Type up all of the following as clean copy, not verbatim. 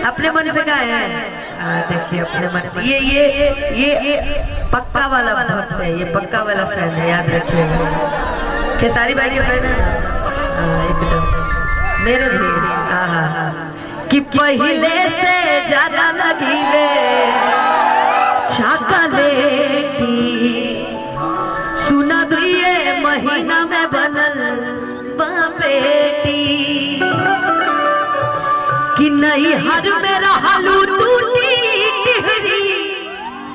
अपने मन से कहा है। देखिए अपने मन से ये पक्का वाला भक्त है, ये पक्का वाला फैन है, याद रखिएगा। खेसारी भाई के फैन है एकदम मेरे भी। कि पहले से ज्यादा लगीले चॉकलेटी सुना दुए महीना में बनल बेटी कि नहीं हर में रहलू टूटी टिहरी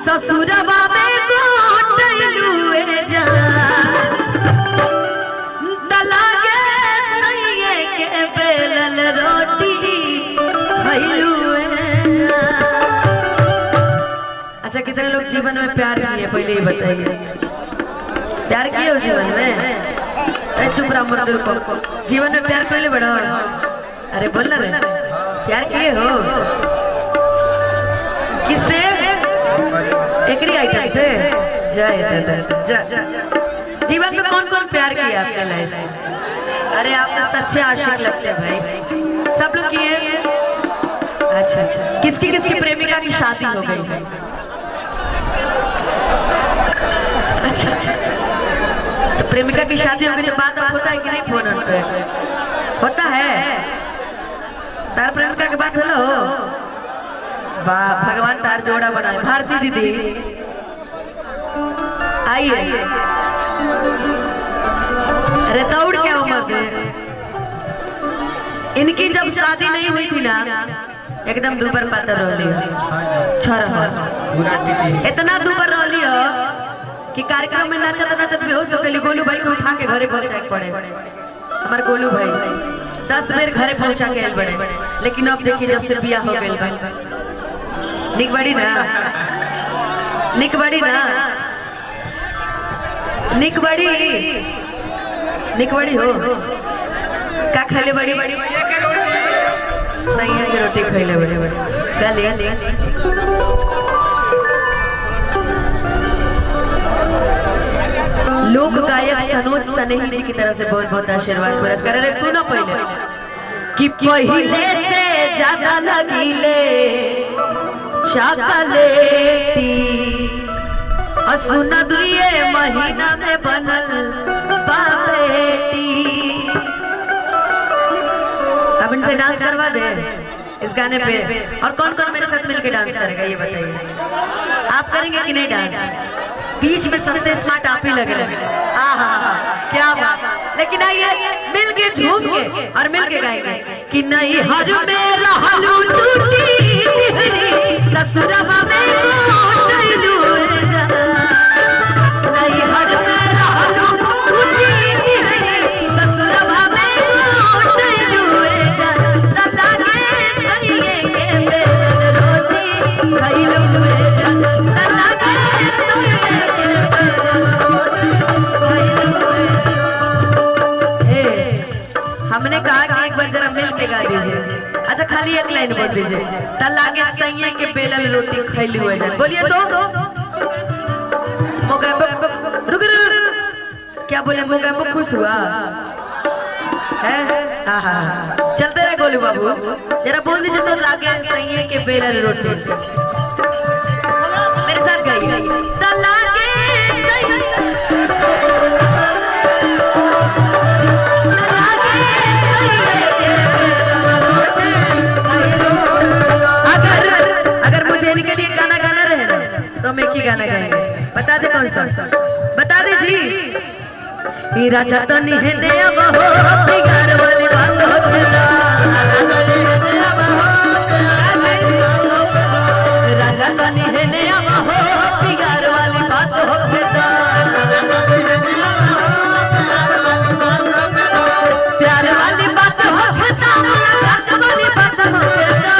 ससुरवा में गोटलू जा दलागे सैये के बेलल रोटी खइलू। अच्छा कितने लोग जीवन में प्यार किए पहले ही बताइए, प्यार किए हो जीवन में? चुप रहा मर्द को, जीवन में प्यार पहले बड़ा। अरे बोल ना रे, प्यार किए हो किससे? एकरी आइटम से? जय जीवन में कौन कौन प्यार किया आपके लाइफ में? अरे आप तो सच्चे आशिक लगते हैं भाई, सब लोग किए। अच्छा किसकी किसकी प्रेमिका की शादी हो गई है? अच्छा तो प्रेमिका की शादी हो गई तो बात होता है कि नहीं? फोन पे होता है? तार प्रेमिका के बात हेलो वाह भगवान तार जोड़ा बनाए। भारती दीदी आइए। अरे दौड़ क्या उम्र में इनकी जब शादी नहीं हुई थी ना एकदम दुबर पातर रोली इतना दुबर रोली हो कि कार्यक्रम में नाचत नाचत बेहोश हो गई। गोलू भाई को उठा के घरे पहुंचाए पड़े। हमारे गोलू भाई 10 बेर घरे पहुंचा के आयल बड़े। लेकिन अब देखिए जब से बिया हो गई निक बड़ी ना निक बड़ी ना निक बड़ी हो का खैले बड़ी सैया की रोटी खैले बड़ी गाली लोक गायक सनोज सनेही जी की तरफ से बहुत बहुत आशीर्वाद पुरस्कार। अरे सुनो पहले कि पहले से ज्यादा लगीले चॉकलेटी और सुना दुए महीना में बनल बेटी। अब इनसे डांस करवा दे इस गाने पे। और कौन कौन मेरे साथ मिलके डांस करेगा ये बताइए? आप करेंगे कि नहीं डांस? बीच में सबसे स्मार्ट आप ही लग रहे हैं। क्या बात। लेकिन आइए मिल के झूम के और मिल के गाएंगे कि नहीं हर में रहलू टूटी ससुरवा में गोटलू जा नहीं हर में रहलू टूटी ससुरवा में गोटलू जा दलागे सैये के बेलल रोटी खइलू जा दलागे हमने कहा कि एक बार जरा मिल के गा दीजिए। अच्छा खाली एक लाइन बोल दीजिए। दलागे सैये के बेलल रोटी खइली हुए जाए। बोलिए तो रुक क्या बोले? मोगा में खुश हुआ है? चलते रहे गोलू बाबू जरा बोल दीजिए तो लागे सैये के बेलल रोटी। मेरे साथ गाइए। दलागे तो मैं की गाना गाएंगे? बता दे कौन सा? बता दे जी। राजा तो नहीं है दे अब हो बिगाड़ वाली बात होते ना राजा तो नहीं है दे अब हो बिगाड़ वाली बात होते ना प्यार वाली बात होते ना रात वाली बात होते ना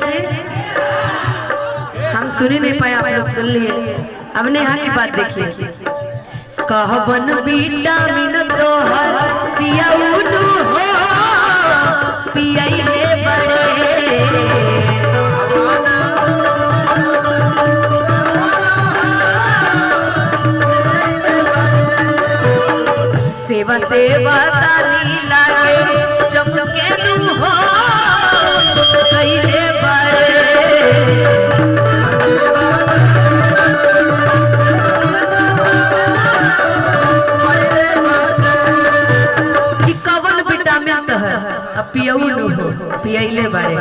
है जी? हम सुन ही नहीं पाए, आप लोग सुन लिए। अब नेहा की बात देखिए। कहबन विटामिन तोहर पिया उनु हो पियाइले बड़े, सेवा सेवा ताली लागे चमके तू हो कइले बड़े। पियऊ नु हो पियले बारे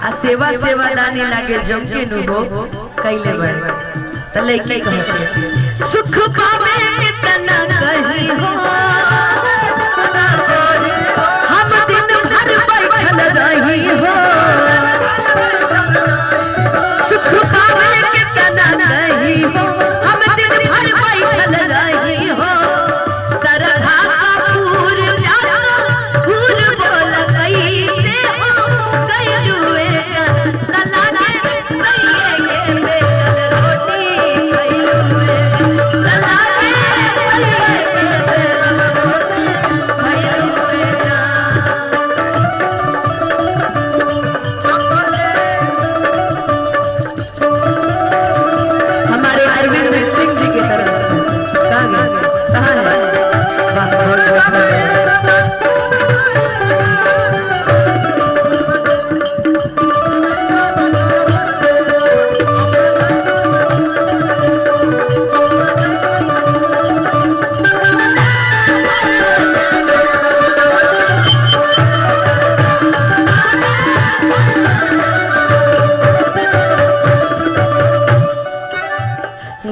आ सेवा सेवा दानी लागे जम के नु हो कइले बारे। त लइकी कहते सुख पावे कितना कही हो हम दिन भर बैठल रही हो, सुख पावे कितना कही हो हम दिन भर बैठल रही हो। सरधा कपूर जाना फूल बोल कैसे हो गइलुए लला के सैये के बेल रोटी गइलुए लला के सैये के बेल रोटी गइलुए। हमारे अरविंद सिंह जी की तरफ कहाँ है?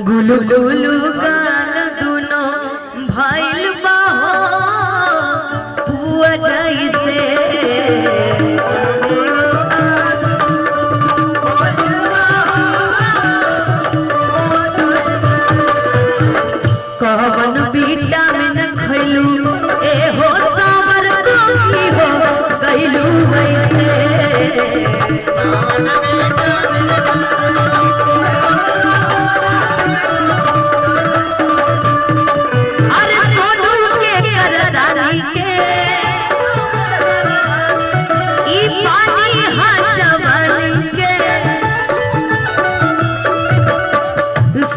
गुलु गुलु गाल दुनो भइल बाहो पुआ जैसे, कहबन विटामिन खइलू ए हो सावर की हो गइलू वैसे।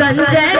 संजय